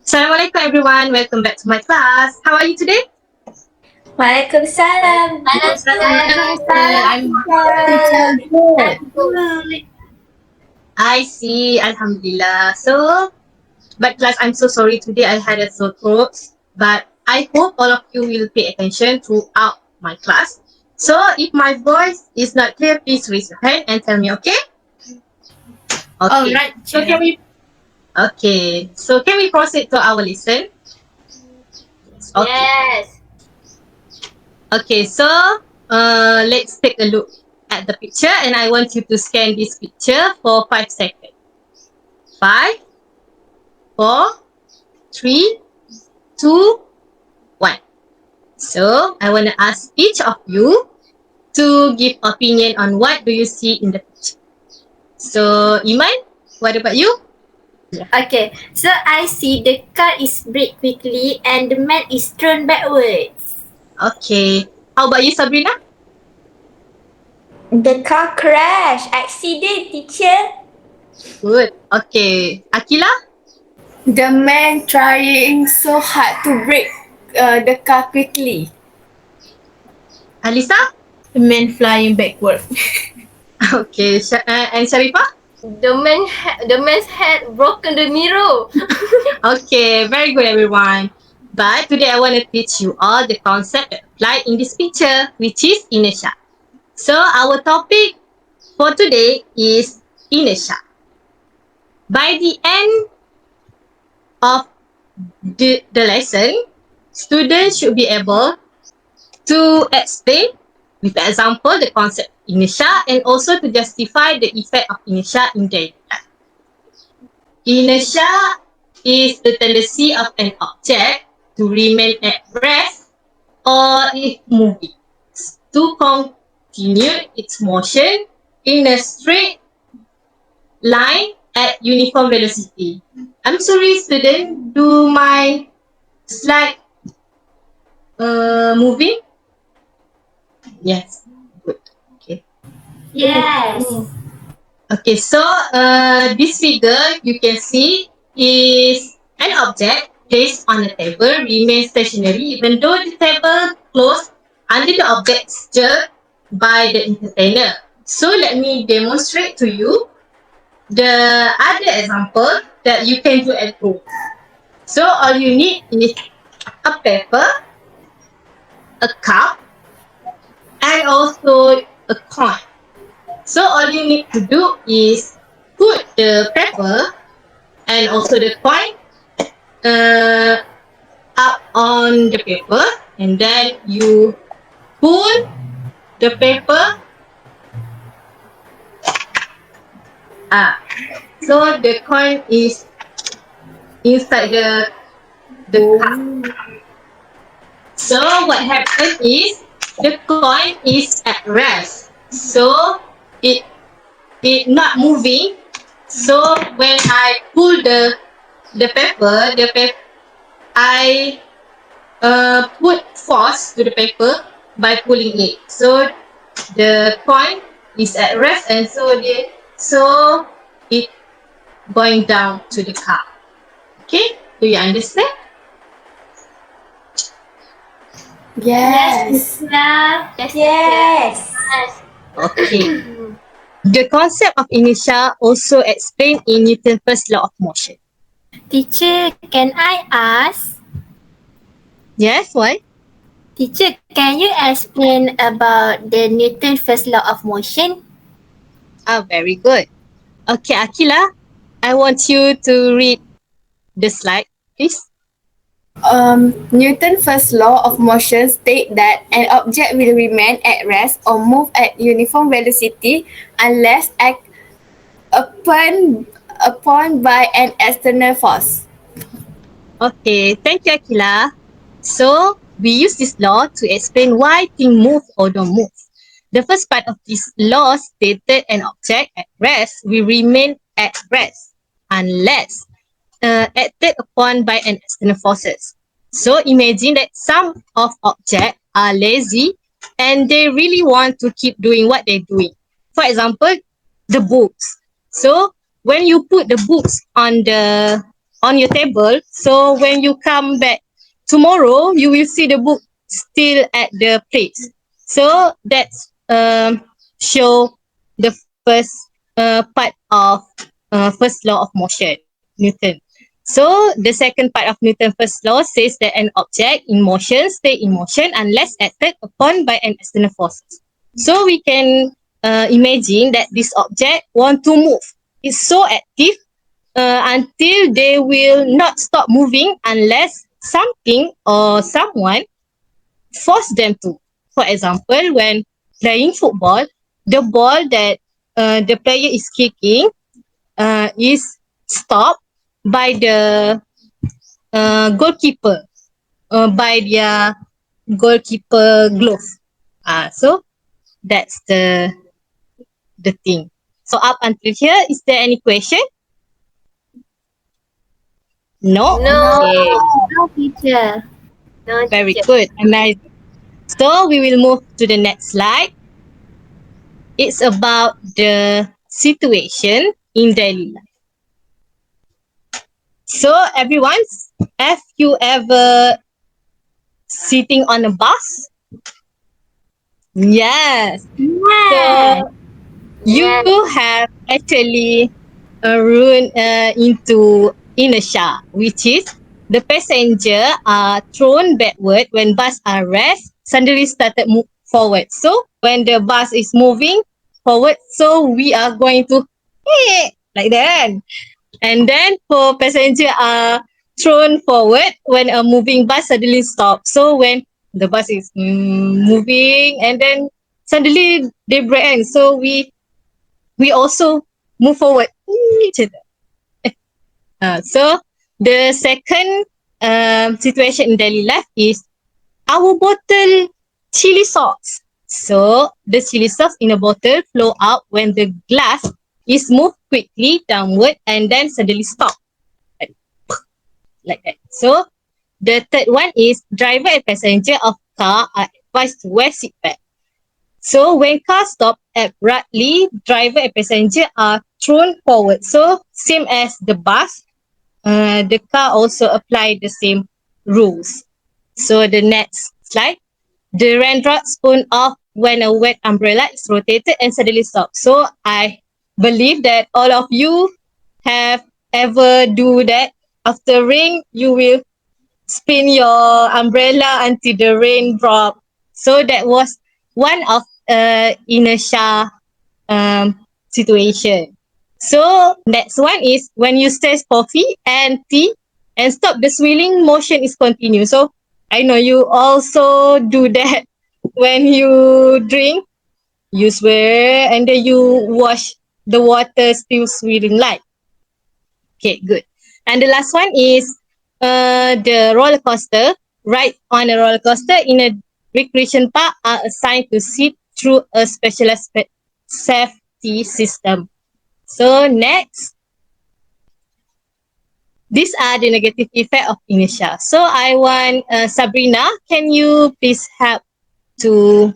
Assalamualaikum everyone, welcome back to my class. How are you today? Waalaikumsalam. I'm Good. I see, Alhamdulillah. But class, I'm so sorry today I had a sore throat. But I hope all of you will pay attention throughout my class. So if my voice is not clear, please raise your hand and tell me, okay? Okay. Alright, So can we proceed to our lesson? Okay. Yes. Okay, so let's take a look at the picture and I want you to scan this picture for 5 seconds. 5, 4, 3, 2, 1. So I want to ask each of you to give opinion on what do you see in the picture. So Iman, what about you? Okay, so I see the car is brake quickly and the man is thrown backwards. Okay. How about you, Sabrina? The car crash. Accident, teacher. Good. Okay. Akila? The man trying so hard to brake the car quickly. Alisa? The man flying backward. Okay. And Sharifah? The man's head broken the mirror. Okay, very good everyone. But today I want to teach you all the concept that apply in this picture, which is inertia. So our topic for today is inertia. By the end of the lesson, students should be able to explain with example the concept of inertia and also to justify the effect of inertia in daily life. Inertia is the tendency of an object to remain at rest or if moving, to continue its motion in a straight line at uniform velocity. I'm sorry, student, do my slide moving? Yes, good. Okay. Yes. Okay, so this figure you can see is an object placed on a table remains stationary even though the table closed under the object stirred by the entertainer. So let me demonstrate to you the other example that you can do at home. So all you need is a paper, a cup, and also a coin. So all you need to do is put the paper and also the coin up on the paper and then you pull the paper up. So the coin is inside the cup. So what happens is the coin is at rest. So it not moving. So when I pull the paper, I put force to the paper by pulling it. So the coin is at rest and so it going down to the cup. Okay, do you understand? Yes. Yes. Okay. The concept of inertia also explained in Newton's first law of motion. Teacher, can I ask? Yes, why? Teacher, can you explain about the Newton's first law of motion? Very good. Okay, Akila, I want you to read the slide, please. Newton's first law of motion states that an object will remain at rest or move at uniform velocity unless acted upon by an external force. Okay, thank you, Akila. So, we use this law to explain why things move or don't move. The first part of this law stated an object at rest will remain at rest unless acted upon by an external forces. So, imagine that some of objects are lazy and they really want to keep doing what they're doing. For example, the books. So, when you put the books on the on your table. So when you come back tomorrow, you will see the book still at the place. So that's show the first part of first law of motion, Newton. So the second part of Newton's first law says that an object in motion stay in motion unless acted upon by an external force. So we can imagine that this object want to move. It's so active until they will not stop moving unless something or someone force them to. For example, when playing football, the ball that the player is kicking is stopped by the goalkeeper, by their goalkeeper glove. So that's the thing. So up until here, is there any question? No? No. Okay. No, teacher. No, Very teacher. good. Amazing. So we will move to the next slide. It's about the situation in daily life. So everyone, have you ever sitting on a bus? Yes. Yeah. So you have actually run into inertia, which is the passenger are thrown backward when bus are rest, suddenly started move forward. So when the bus is moving forward, so we are going to like that. And then for passenger are thrown forward when a moving bus suddenly stops. So when the bus is moving and then suddenly they break, so we also move forward. So the second situation in daily life is our bottle chili sauce. So the chili sauce in a bottle flow out when the glass is moved quickly downward and then suddenly stop. Like that. So the third one is driver and passenger of car are advised to wear seatbelt. So when car stop abruptly, driver and passenger are thrown forward. So same as the bus, the car also apply the same rules. So the next slide, the raindrop spoon off when a wet umbrella is rotated and suddenly stops. So I believe that all of you have ever do that. After rain, you will spin your umbrella until the rain drop. So that was one of inertia situation. So next one is when you stir coffee and tea and stop, the swirling motion is continue. So I know you also do that when you drink, you swirl and then you wash the water still swirling like. Okay, good. And the last one is the roller coaster. Ride on a roller coaster in a recreation park are assigned to sit through a specialized safety system. So next, these are the negative effect of inertia. So I want Sabrina, can you please help to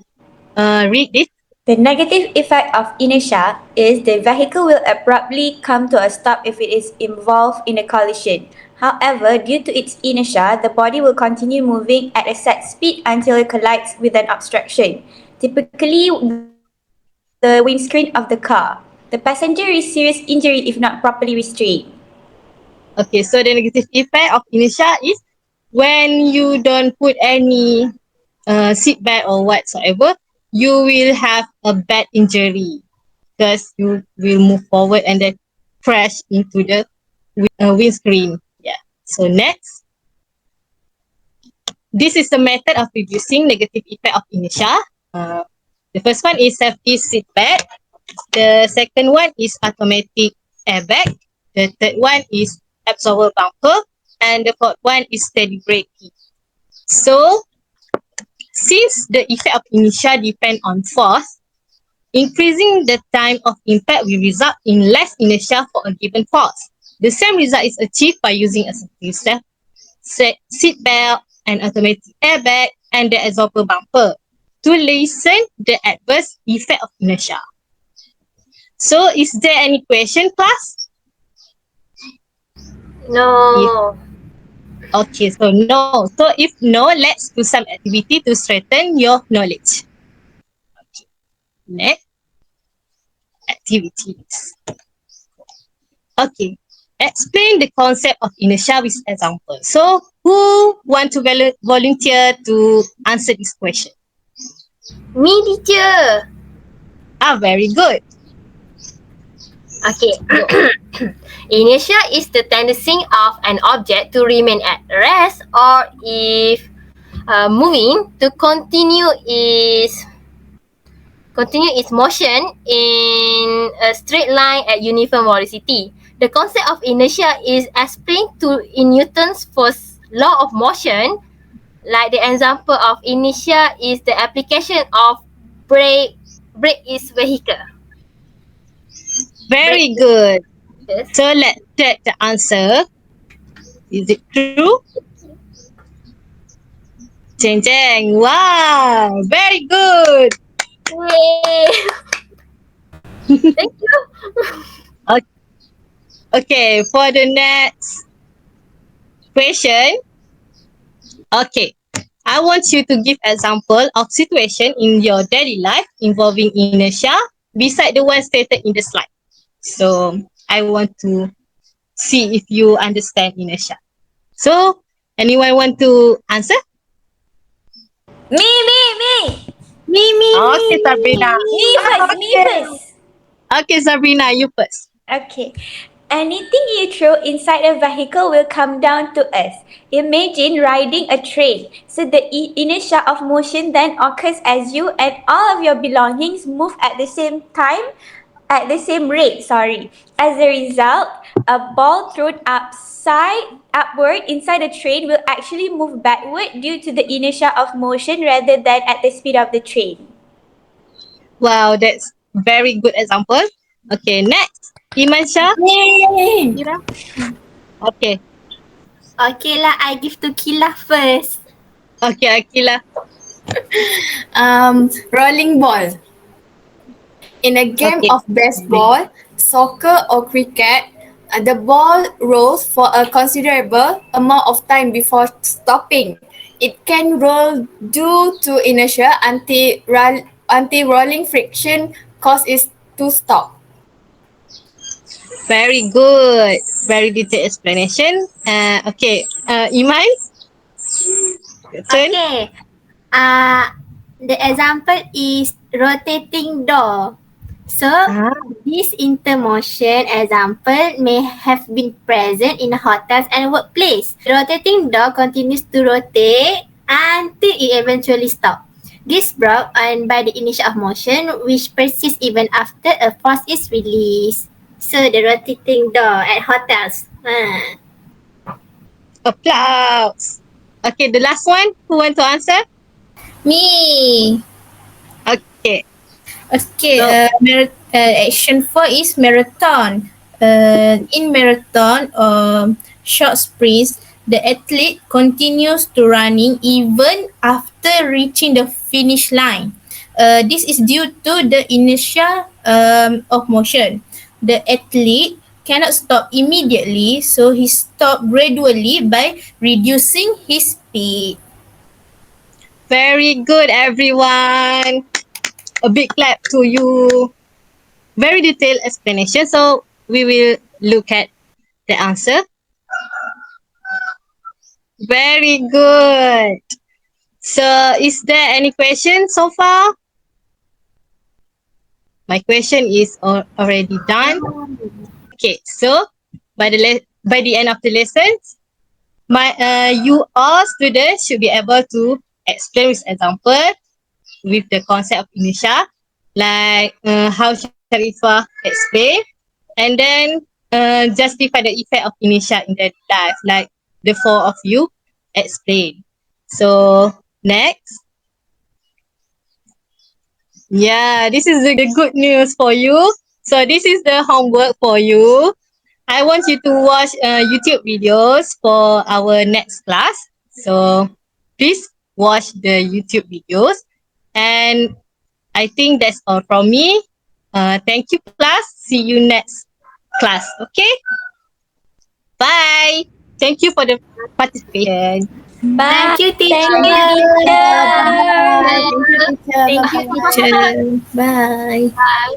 read this? The negative effect of inertia is the vehicle will abruptly come to a stop if it is involved in a collision. However, due to its inertia, the body will continue moving at a set speed until it collides with an obstruction, typically the windscreen of the car. The passenger is serious injury if not properly restrained. Okay, so the negative effect of inertia is when you don't put any seat belt or whatsoever, you will have a bad injury because you will move forward and then crash into the windscreen. Yeah. So next, this is the method of reducing negative effect of inertia. Uh, the first one is safety seat belt. The second one is automatic airbag. The third one is absorber bumper. And the fourth one is steady braking. So, since the effect of inertia depend on force, increasing the time of impact will result in less inertia for a given force. The same result is achieved by using a seat belt, an automatic airbag, and the absorber bumper to lessen the adverse effect of inertia. So, is there any question, class? If No. okay, so no. So if no, let's do some activity to strengthen your knowledge. Okay. Next activities. Okay. Explain the concept of inertia with example. So who want to volunteer to answer this question? Me, teacher. Very good. Okay. Go. Inertia is the tendency of an object to remain at rest, or if moving, to continue its motion in a straight line at uniform velocity. The concept of inertia is explained in Newton's first law of motion. Like the example of inertia is the application of brake is vehicle. Brake Very is good. vehicles. So let's check the answer. Is it true? Jeng jeng. Wow. Very good. Yay! Thank you. Okay, for the next question. Okay. I want you to give example of situation in your daily life involving inertia beside the one stated in the slide. So I want to see if you understand inertia. So anyone want to answer? Me. Okay, Sabrina. Me first. Okay, Sabrina, you first. Okay. Anything you throw inside a vehicle will come down to earth. Imagine riding a train. So the inertia of motion then occurs as you and all of your belongings move at the same time, at the same rate, sorry. As a result, a ball thrown upward inside a train will actually move backward due to the inertia of motion rather than at the speed of the train. Wow, that's very good example. Okay, next. Iman Shah. Yay! Kira. Okay. Okay lah, I give to Kila first. Okay, Akila. Rolling ball. In a game Okay. of baseball, soccer, or cricket, the ball rolls for a considerable amount of time before stopping. It can roll due to inertia until rolling friction causes it to stop. Very good. Very detailed explanation. Okay. Iman. Your turn. Okay. The example is rotating door. So, this intermotion example may have been present in hotels and workplace. The rotating door continues to rotate until it eventually stops. This brought on by the inertia of motion, which persists even after a force is released. So, the rotating door at hotels. Applause. Okay, the last one. Who want to answer? Me. Okay. Okay. So, Action 4 is marathon. In marathon, short sprints, the athlete continues to running even after reaching the finish line. This is due to the inertia of motion. The athlete cannot stop immediately, so he stops gradually by reducing his speed. very good, everyone. A big clap to you. Very detailed explanation. So, we will look at the answer. Very good. So, is there any question so far? My question is already done. Okay, so by the end of the lesson, you all students should be able to explain with example with the concept of inertia, like how Sharifah explained, and then justify the effect of inertia in their life, like the four of you explain. So next, yeah, this is the good news for you. So this is the homework for you. I want you to watch YouTube videos for our next class. So please watch the YouTube videos. And I think that's all from me. Thank you, class. See you next class. Okay? Bye. Thank you for the participation. Bye. Thank you, teacher. Thank you, teacher. Thank you, teacher. Thank you, Bye-bye. teacher. Bye. Bye.